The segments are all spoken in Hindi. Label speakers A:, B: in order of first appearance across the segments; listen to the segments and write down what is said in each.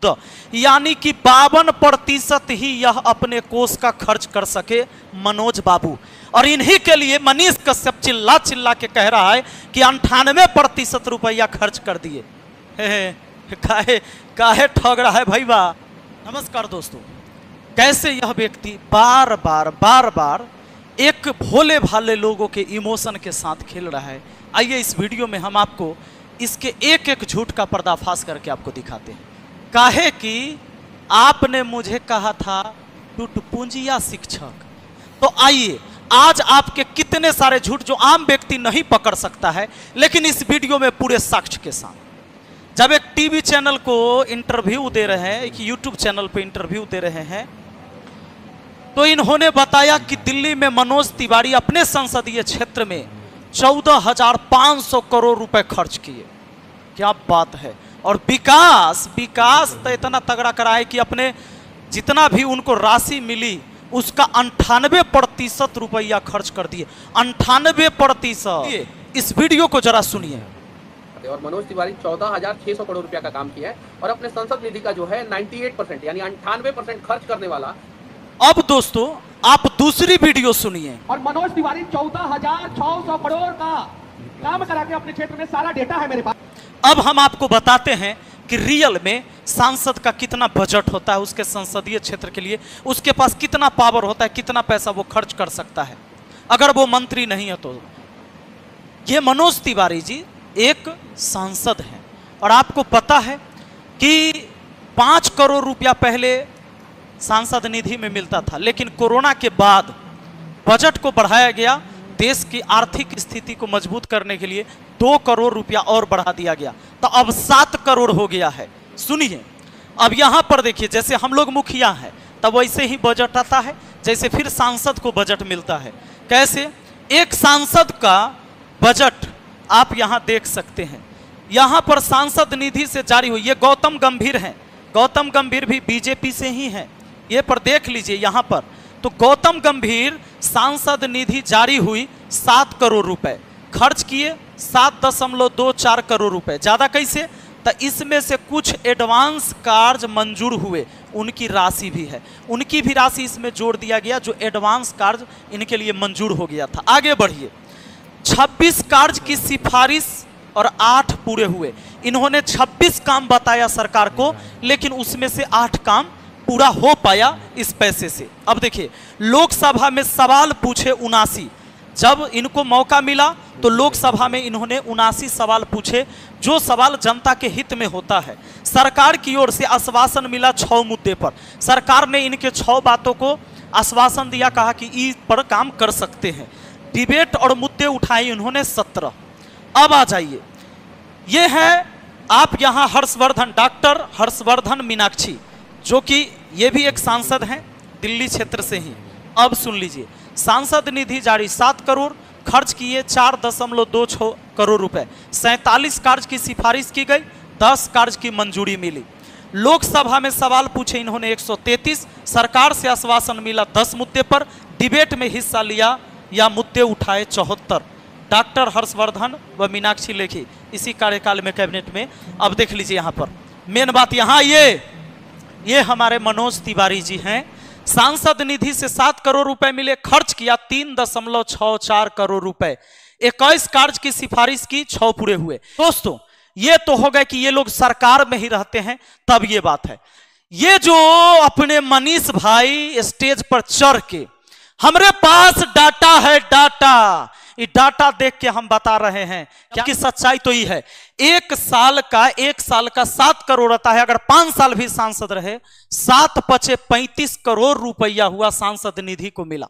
A: शुद्ध, यानी कि 52% ही यह अपने कोष का खर्च कर सके मनोज बाबू। और इन्हीं के लिए मनीष कश्यप चिल्ला चिल्ला के कह रहा है कि 98% रुपया खर्च कर दिए। काहे काहे ठग रहा है भाई वाह। नमस्कार दोस्तों, कैसे यह व्यक्ति बार बार एक भोले भाले लोगों के इमोशन के साथ खेल रहा है। आइए इस वीडियो में हम आपको इसके एक एक झूठ का पर्दाफाश करके आपको दिखाते हैं। काहे कि आपने मुझे कहा था टुटपुंजिया शिक्षक, तो आइए आज आपके कितने सारे झूठ जो आम व्यक्ति नहीं पकड़ सकता है, लेकिन इस वीडियो में पूरे साक्ष्य के साथ। जब एक टीवी चैनल को इंटरव्यू दे रहे हैं, एक यूट्यूब चैनल पे इंटरव्यू दे रहे हैं, तो इन्होंने बताया कि दिल्ली में मनोज तिवारी अपने संसदीय क्षेत्र में 14,500 करोड़ रुपए खर्च किए। क्या बात है। और विकास तो इतना तगड़ा करा है कि अपने जितना भी उनको राशि मिली उसका 98% रुपया खर्च कर दिए। 98%। इस वीडियो को जरा सुनिए।
B: और मनोज तिवारी 14,600 करोड़ रुपया का काम किया है और अपने संसद निधि का जो है 98% यानी 98% खर्च करने वाला।
A: अब दोस्तों आप दूसरी वीडियो सुनिए।
C: और मनोज तिवारी 14,600 करोड़ का काम करा के अपने क्षेत्र में सारा डेटा है मेरे पास।
A: अब हम आपको बताते हैं कि रियल में सांसद का कितना बजट होता है उसके संसदीय क्षेत्र के लिए, उसके पास कितना पावर होता है, कितना पैसा वो खर्च कर सकता है अगर वो मंत्री नहीं है तो। ये मनोज तिवारी जी एक सांसद हैं और आपको पता है कि 5 करोड़ रुपया पहले सांसद निधि में मिलता था, लेकिन कोरोना के बाद बजट को बढ़ाया गया। देश की आर्थिक स्थिति को मजबूत करने के लिए 2 करोड़ रुपया और बढ़ा दिया गया, तो अब 7 करोड़ हो गया है। सुनिए, अब यहां पर देखिए, जैसे हम लोग मुखिया हैं तब वैसे ही बजट आता है, जैसे फिर सांसद को बजट मिलता है। कैसे? एक सांसद का बजट आप यहां देख सकते हैं। यहां पर सांसद निधि से जारी हुई, ये गौतम गंभीर हैं, गौतम गंभीर भी बीजेपी से ही हैं, ये पर देख लीजिए यहां पर। तो गौतम गंभीर सांसद निधि जारी हुई 7 करोड़ रुपए, खर्च किए 7.24 करोड़ रुपए। ज्यादा कैसे? तो इसमें से कुछ एडवांस कार्य मंजूर हुए, उनकी राशि भी है, उनकी भी राशि इसमें जोड़ दिया गया जो एडवांस कार्य इनके लिए मंजूर हो गया था। आगे बढ़िए। 26 कार्य की सिफारिश और 8 पूरे हुए। इन्होंने 26 काम बताया सरकार को, लेकिन उसमें से 8 काम पूरा हो पाया इस पैसे से। अब देखिए, लोकसभा में सवाल पूछे 79। जब इनको मौका मिला तो लोकसभा में इन्होंने 79 सवाल पूछे, जो सवाल जनता के हित में होता है। सरकार की ओर से आश्वासन मिला 6 मुद्दे पर। सरकार ने इनके 6 बातों को आश्वासन दिया, कहा कि इस पर काम कर सकते हैं। डिबेट और मुद्दे उठाए उन्होंने 17। अब आ जाइए, ये है आप यहाँ हर्षवर्धन, डॉक्टर हर्षवर्धन मीनाक्षी, जो कि ये भी एक सांसद हैं दिल्ली क्षेत्र से ही। अब सुन लीजिए, सांसद निधि जारी 7 करोड़, खर्च किए 4.26 करोड़ रुपए। 47 कार्य की सिफारिश की गई, 10 कार्य की मंजूरी मिली। लोकसभा में सवाल पूछे इन्होंने 133, सरकार से आश्वासन मिला 10 मुद्दे पर। डिबेट में हिस्सा लिया या मुद्दे उठाए 74। डॉक्टर हर्षवर्धन व मीनाक्षी लेखी इसी कार्यकाल में कैबिनेट में। अब देख लीजिए यहाँ पर मेन बात, यहाँ ये हमारे मनोज तिवारी जी हैं। सांसद निधि से 7 करोड़ रुपए मिले, खर्च किया 3.64 करोड़ रुपए। 21 कार्य की सिफारिश की, 6 पूरे हुए। दोस्तों ये तो हो गए कि ये लोग सरकार में ही रहते हैं, तब ये बात है। ये जो अपने मनीष भाई स्टेज पर चढ़ के हमारे पास डाटा है, ये डाटा देख के हम बता रहे हैं क्या कि सच्चाई तो ही है। एक साल का 7 करोड़ आता है। अगर 5 साल भी सांसद रहे, 7 पचे 35 करोड़ रुपया हुआ सांसद निधि को मिला।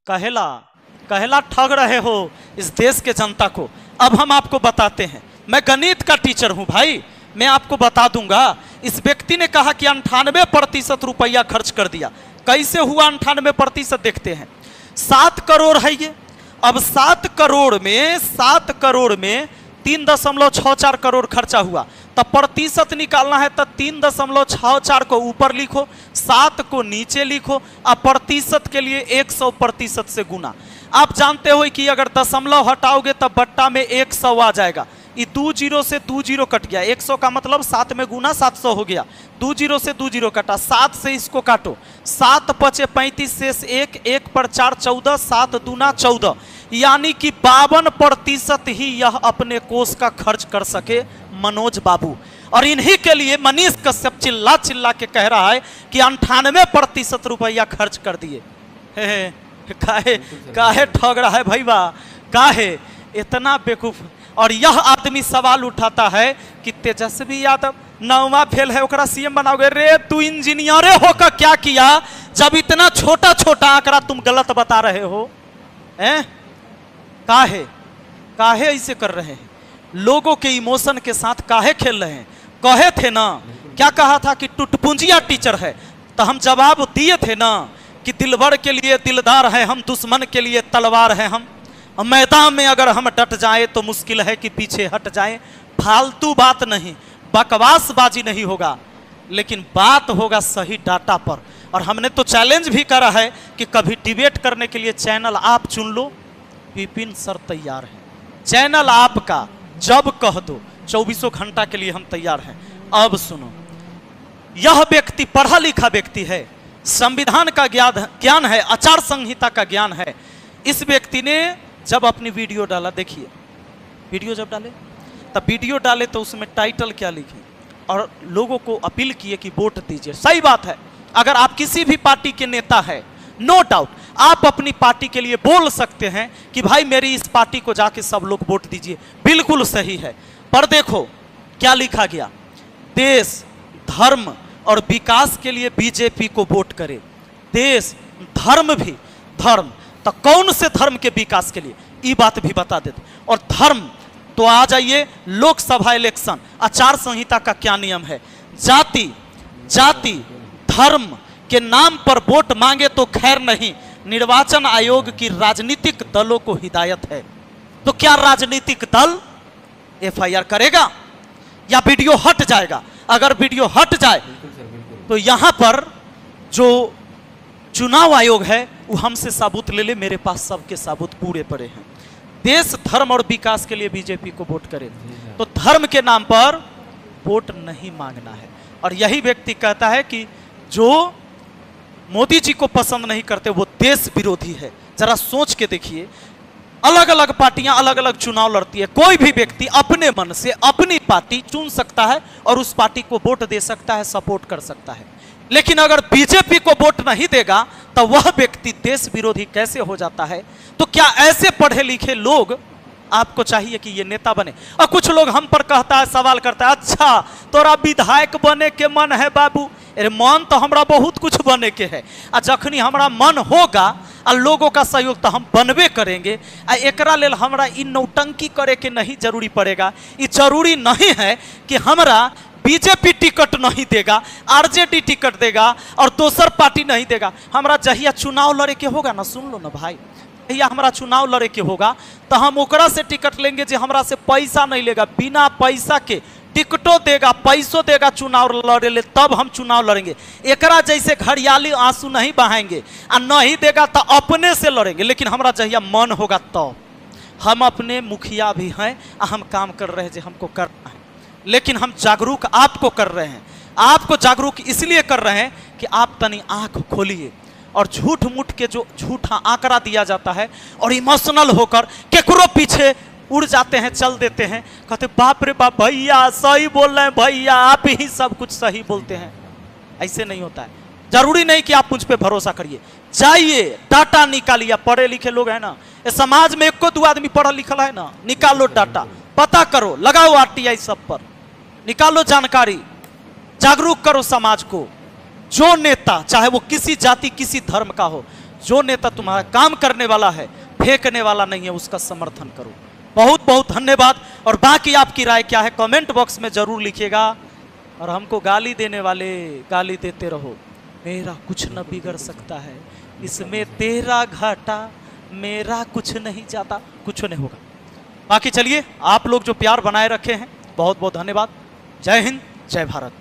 A: कहेला ठग रहे हो इस देश के जनता को। अब हम आपको बताते हैं, मैं गणित का टीचर हूं भाई, मैं आपको बता दूंगा। इस व्यक्ति ने कहा कि 98% रुपया खर्च कर दिया। कैसे हुआ 98%? देखते हैं। 7 करोड़ है ये। अब 7 करोड़ में 3.64 करोड़ खर्चा हुआ, तो प्रतिशत निकालना है तो 3.64 को ऊपर लिखो, 7 को नीचे लिखो, अब प्रतिशत के लिए 100% से गुना। आप जानते हो कि अगर दशमलव हटाओगे तब बट्टा में 100 आ जाएगा, ये 2 जीरो से 2 जीरो कट गया, 100 का मतलब 7 में गुना 700 हो गया। 2 जीरो से 2 जीरो कटा, 7 से इसको काटो, 7 पचे 35 शेष 1, 1 पर 4 14, 7 दूना 14, यानी कि 52% ही यह अपने कोष का खर्च कर सके मनोज बाबू। और इन्हीं के लिए मनीष कश्यप चिल्ला चिल्ला के कह रहा है कि 98% रुपया खर्च कर दिए। काहे ठग रहा है भैया, काहे इतना बेवकूफ। और यह आदमी सवाल उठाता है कि तेजस्वी यादव 9वां फेल है, ओकरा सीएम बनाओगे। रे तू इंजीनियरे होकर क्या किया जब इतना छोटा छोटा आंकड़ा तुम गलत बता रहे हो? काहे काहे ऐसे कर रहे हैं? लोगों के इमोशन के साथ काहे खेल रहे हैं? कहे थे ना, क्या कहा था कि टुटपुंजिया टीचर है, तो हम जवाब दिए थे ना कि दिलबर के लिए दिलदार है हम, दुश्मन के लिए तलवार है हम। मैदान में अगर हम डट जाए तो मुश्किल है कि पीछे हट जाए। फालतू बात नहीं, बकवासबाजी नहीं होगा, लेकिन बात होगा सही डाटा पर। और हमने तो चैलेंज भी करा है कि कभी डिबेट करने के लिए चैनल आप चुन लो, विपिन सर तैयार है। चैनल आपका, जब कह दो 24 घंटा के लिए हम तैयार हैं। अब सुनो, यह व्यक्ति पढ़ा लिखा व्यक्ति है, संविधान का ज्ञान है, आचार संहिता का ज्ञान है। इस व्यक्ति ने जब अपनी वीडियो डाला, देखिए वीडियो जब डाले तब वीडियो डाले तो उसमें टाइटल क्या लिखे और लोगों को अपील किए कि वोट दीजिए। सही बात है, अगर आप किसी भी पार्टी के नेता है, नो डाउट आप अपनी पार्टी के लिए बोल सकते हैं कि भाई मेरी इस पार्टी को जाके सब लोग वोट दीजिए, बिल्कुल सही है। पर देखो क्या लिखा गया, देश धर्म और विकास के लिए बीजेपी को वोट करे। देश धर्म भी, धर्म तो कौन से धर्म के विकास के लिए, ये बात भी बता देते। और धर्म तो आ जाइए, लोकसभा इलेक्शन आचार संहिता का क्या नियम है, जाति धर्म के नाम पर वोट मांगे तो खैर नहीं, निर्वाचन आयोग की राजनीतिक दलों को हिदायत है। तो क्या राजनीतिक दल एफआईआर करेगा या वीडियो हट जाएगा? अगर वीडियो हट जाए तो यहां पर जो चुनाव आयोग है वो हमसे सबूत ले ले, मेरे पास सबके सबूत पूरे पड़े हैं। देश धर्म और विकास के लिए बीजेपी को वोट करे तो धर्म के नाम पर वोट नहीं मांगना है। और यही व्यक्ति कहता है कि जो मोदी जी को पसंद नहीं करते वो देश विरोधी है। जरा सोच के देखिए, अलग अलग पार्टियां अलग अलग चुनाव लड़ती है, कोई भी व्यक्ति अपने मन से अपनी पार्टी चुन सकता है और उस पार्टी को वोट दे सकता है, सपोर्ट कर सकता है। लेकिन अगर बीजेपी को वोट नहीं देगा तो वह व्यक्ति देश विरोधी कैसे हो जाता है? तो क्या ऐसे पढ़े लिखे लोग आपको चाहिए कि ये नेता बने? और कुछ लोग हम पर कहता है, सवाल करता है, अच्छा तोरा विधायक बने के मन है बाबू? अरे मन तो हमरा बहुत कुछ बने के है, आ जखनी हमरा मन होगा आ लोगों का सहयोग तो हम बनबे करेंगे। आ एकरा लेल हमरा इ नौटंकी करे के नहीं जरूरी पड़ेगा। ये जरूरी नहीं है कि हमरा बीजेपी टिकट नहीं देगा, आरजेडी टिकट देगा और दोसर पार्टी नहीं देगा। हमरा जहिया चुनाव लड़े के होगा ना, सुन लो ना भाई, जहिया हमरा चुनाव लड़े के होगा तो हम ओकरा से टिकट लेंगे जो हमरा से पैसा नहीं लेगा, बिना पैसा के टिकटों देगा, पैसों देगा चुनाव लड़े ले, तब हम चुनाव लड़ेंगे। एकरा जैसे घड़ियाली आंसू नहीं बहाएंगे और नहीं देगा तो अपने से लड़ेंगे। लेकिन हमरा जहिया मन होगा तो हम अपने मुखिया भी हैं, हम काम कर रहे हैं जो हमको करना है। लेकिन हम जागरूक आपको कर रहे हैं, आपको जागरूक इसलिए कर रहे हैं कि आप तनी आंख खोलिए। और झूठ मूठ के जो झूठा आंकड़ा दिया जाता है और इमोशनल होकर केकरो पीछे उड़ जाते हैं, चल देते हैं, कहते बाप रे बाप भैया सही बोल रहे हैं, भैया आप ही सब कुछ सही बोलते हैं। ऐसे नहीं होता है। जरूरी नहीं कि आप मुझ पे भरोसा करिए, जाइए डाटा निकालिए। पढ़े लिखे लोग हैं ना, इस समाज में एक को दो आदमी पढ़ा लिखा है ना, निकालो डाटा, पता करो, लगाओ आरटीआई सब पर, निकालो जानकारी, जागरूक करो समाज को। जो नेता चाहे वो किसी जाति किसी धर्म का हो, जो नेता तुम्हारा काम करने वाला है, फेंकने वाला नहीं है, उसका समर्थन करो। बहुत बहुत धन्यवाद। और बाकी आपकी राय क्या है कमेंट बॉक्स में जरूर लिखिएगा। और हमको गाली देने वाले गाली देते रहो, मेरा कुछ न बिगड़ सकता है, इसमें तेरा घाटा मेरा कुछ नहीं जाता, कुछ नहीं होगा। बाकी चलिए, आप लोग जो प्यार बनाए रखे हैं बहुत बहुत धन्यवाद। जय हिंद, जय भारत।